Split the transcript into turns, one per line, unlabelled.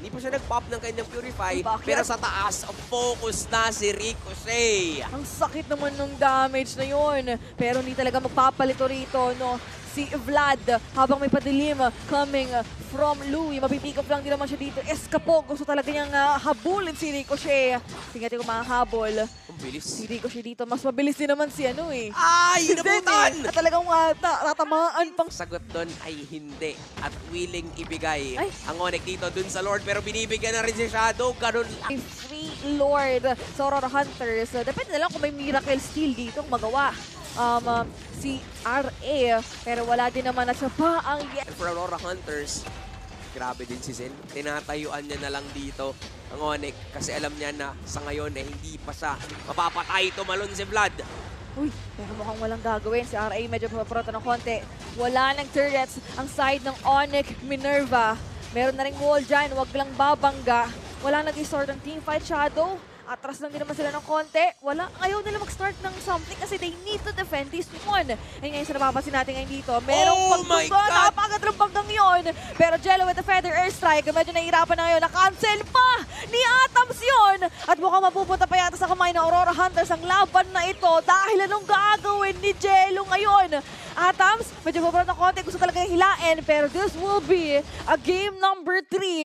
Hindi pa siya nag-pop ng kanyang Purify,
Bakit?
pero sa taas, focus na si Ricochet.
Ang sakit naman ng damage na yun. Pero hindi talaga magpapalito rito, no? Si Vlad, habang may padilim coming from Louie. Mapipick up lang din naman siya dito. Escapo, gusto talaga niyang habulin si Ricochet. Tingnan natin kung makahabol.
Ang bilis.
Si Ricochet dito, mas mabilis din naman si ano eh.
Ay, nabutan!
At talagang tatamaan pang...
Sagot doon ay hindi at willing ibigay
Ay.
ang Onyx dito dun sa Lord, pero binibigyan na rin si Shadow. Ganun lang.
May free Lord sa Aurora Hunters. Depende na lang kung may Miracle Steal dito magawa. Si RA, pero wala din naman na siya pa ang
And for Aurora Hunters, grabe din si Zen. Tinatayuan niya na lang dito ang Onyx kasi alam niya na sa ngayon hindi pa siya mapapatay. Tumalon si Vlad.
Uy, pero mukhang walang gagawin. Si RA medyo papaprota ng konti. Wala ng turrets ang side ng Onyx Minerva. Meron na ring wall dyan, wag lang babangga. Wala nag-start ng teamfight. Shadow, atras lang din naman sila ng konti. Wala, ayaw nila mag-start ng something kasi they need to defend this one. Ay ngayon sa napapansin natin ngayon dito. Merong
Oh my
pagtunggo,
God!
napagad ng paggang yun. Pero Jello with the feather airstrike, medyo nahihirapan na ngayon. Na-cancel pa ni Atoms yun. At mukhang mapupunta pa yata sa kamay ng Aurora Hunters ang laban na ito dahil anong gagawin ni Jello ngayon. Atoms, medyo paparat ng konti. Gusto talaga hilain, pero this will be a game number 3.